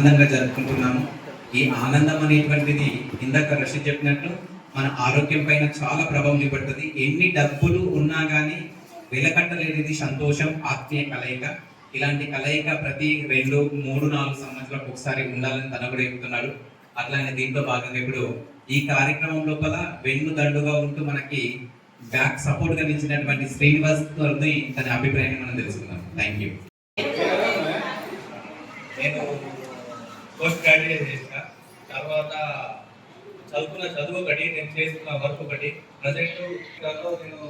ఆనందంగా జరుపుకుంటున్నాము. ఈ ఆనందం అనేటువంటిది ఇందాక రషీద్ చెప్పినట్లు మన ఆరోగ్యం పైన చాలా ప్రభావం చూపెడుతుంది. ఎన్ని డబ్బులు ఉన్నా కానీ వెలకట్టలేనిది సంతోషం, ఆత్మీయ కలయిక. ఇలాంటి కలయిక ప్రతి 2, 3, 4 సంవత్సరాలకు ఒకసారి ఉండాలని తన కూడా చెప్తున్నాడు. అట్లానే దీంతో భాగంగా ఇప్పుడు ఈ కార్యక్రమం లోపల వెన్ను దండుగా ఉంటూ మనకి బ్యాక్ సపోర్ట్ గా నిలిచినటువంటి శ్రీనివాస్ తోని తన అభిప్రాయాన్ని మనం తెలుసుకుందాం. Thank you. నేను పోస్ట్ గ్రాడ్యుయేట్ చేసిన తర్వాత చదువుకున్న చదువు ఒకటి, నేను చేస్తున్న వర్క్ ఒకటి. ప్రజెంట్ దాంట్లో నేను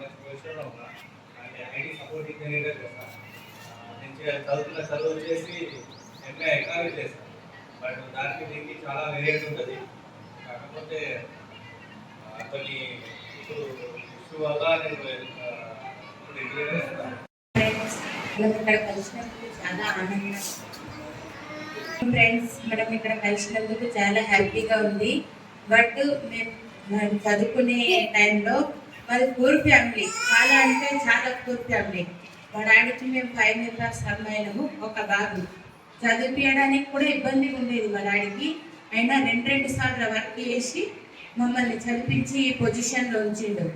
మంచి పొజిషన్లో ఉన్నా, అంటే ఐటీ సపోర్ట్ ఇంజనీర్గా చేస్తాను. నేను చదువుకున్న చదువు వచ్చేసి ఎంఏ ఎకనామిక్స్ చేస్తాను. బట్ దానికి దీనికి చాలా వేరియేట్ ఉంటుంది. కాకపోతే కొన్ని ఇప్పుడు ఇష్యూ వల్ల నేను ఇప్పుడు ఇంజనీర్ చేస్తాను. ఇక్కడ కలిసినందుకు చాలా ఆనందంగా ఫ్రెండ్స్ మనం ఇక్కడ కలిసినందుకు చాలా హ్యాపీగా ఉంది. బట్ మేము చదువుకునే టైంలో మాది పూర్ ఫ్యామిలీ, చాలా అంటే చాలా పూర్ ఫ్యామిలీ. మా డాడీకి మేము 5 మెంబర్స్ అమ్మాయిలము, ఒక బాబు. చదివించడానికి కూడా ఇబ్బందిగా ఉండేది మా డాడీకి. అయినా 2 సార్లు వర్క్ చేసి మమ్మల్ని చదివించి ఈ పొజిషన్లో ఉంచిండు.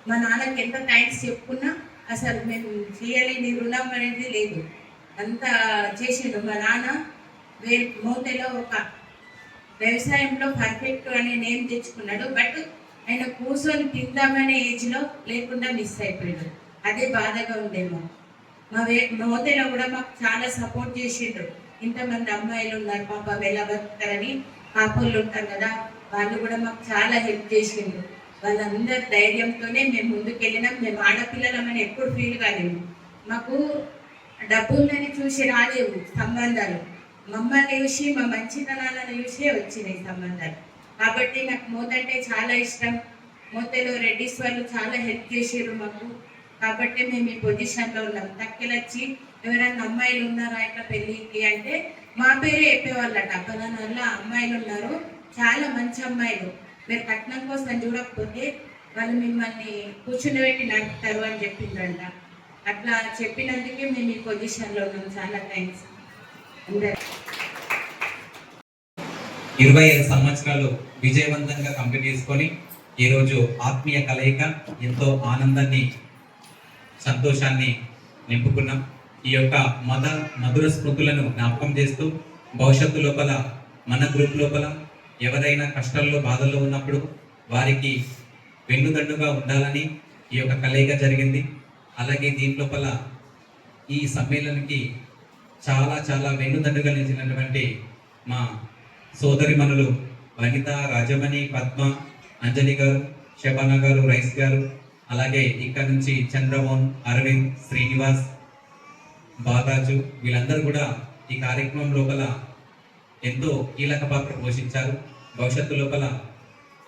మా నాన్నకి ఎంత థ్యాంక్స్ చెప్పుకున్నా అసలు మేము చేయలేని రుణం అనేది లేదు, అంతా చేసిండు. మా నాన్న మోతేలో ఒక వ్యవసాయంలో పర్ఫెక్ట్ అనే నేమ్ తెచ్చుకున్నాడు. బట్ ఆయన కూర్చొని తిందామనే ఏజ్లో లేకుండా మిస్ అయిపోయాడు. అదే బాధగా ఉండేమో. మా మోతేలో కూడా మాకు చాలా సపోర్ట్ చేసిండ్రు. ఇంతమంది అమ్మాయిలు ఉన్నారు పాప ఎలా బతుకుతారని, పాపలు ఉంటారు కదా, వాళ్ళు కూడా మాకు చాలా హెల్ప్ చేసిండ్రు. వాళ్ళందరి ధైర్యంతోనే మేము ముందుకెళ్ళినాం. మేము ఆడపిల్లలమని ఎప్పుడు ఫీల్ కాలేము. మాకు డబ్బులని చూసి రాలేవు సంబంధాలు, మమ్మల్ని చూసి మా మంచితనాలను చూసే వచ్చినాయి సంబంధాలు. కాబట్టి నాకు మోత అంటే చాలా ఇష్టం. మోతలో రెడ్డిస్ వాళ్ళు చాలా హెల్ప్ చేసారు మాకు. కాబట్టి మేము ఈ పొజిషన్లో ఉన్నాం. తక్కెలొచ్చి ఎవరైనా అమ్మాయిలు ఉన్నారా ఇట్లా పెళ్ళికి అంటే మా పేరే చెప్పేవాళ్ళట, పలానా వల్ల అమ్మాయిలు ఉన్నారు, చాలా మంచి అమ్మాయిలు, మీరు కట్నం కోసం చూడకపోతే వాళ్ళు మిమ్మల్ని కూర్చుని పెట్టి నడుపుతారు అని చెప్పిందంట. అట్లా చెప్పినందుకే మేము ఈ పొజిషన్లో ఉన్నాం. చాలా థ్యాంక్స్. 25 సంవత్సరాలు విజయవంతంగా కంప్లీట్ చేసుకొని ఈరోజు ఆత్మీయ కలయిక ఎంతో ఆనందాన్ని, సంతోషాన్ని నింపుకున్నాం. ఈ యొక్క మధుర స్మృతులను జ్ఞాపకం చేస్తూ భవిష్యత్తు లోపల మన గ్రూప్ లోపల ఎవరైనా కష్టాల్లో బాధల్లో ఉన్నప్పుడు వారికి వెన్నుదండుగా ఉండాలని ఈ యొక్క కలయిక జరిగింది. అలాగే దీని లోపల ఈ సమ్మేళనానికి చాలా చాలా వెన్నుదండుగా నిలిచినటువంటి మా సోదరిమణులు వనిత, రాజమణి, పద్మ, అంజలి గారు, శబానా గారు, రైస్ గారు, అలాగే ఇక్కడ నుంచి చంద్రమోహన్, అరవింద్, శ్రీనివాస్, బాలాజు, వీళ్ళందరూ కూడా ఈ కార్యక్రమం లోపల ఎంతో కీలక పాత్ర పోషించారు. భవిష్యత్తు లోపల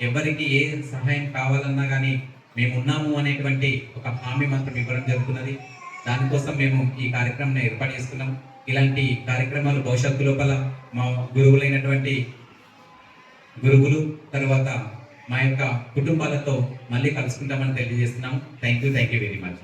ఎవరికి ఏ సహాయం కావాలన్నా కానీ మేము ఉన్నాము అనేటువంటి ఒక హామీ మాత్రం ఇవ్వడం జరుగుతున్నది. దానికోసం మేము ఈ కార్యక్రమం ఏర్పాటు చేసుకున్నాం. ఇలాంటి కార్యక్రమాలు భవిష్యత్తు లోపల మా గురువులైనటువంటి గురువులు తర్వాత మా యొక్క కుటుంబాలతో మళ్ళీ కలుసుకుంటామని తెలియజేస్తున్నాము. Thank you very much.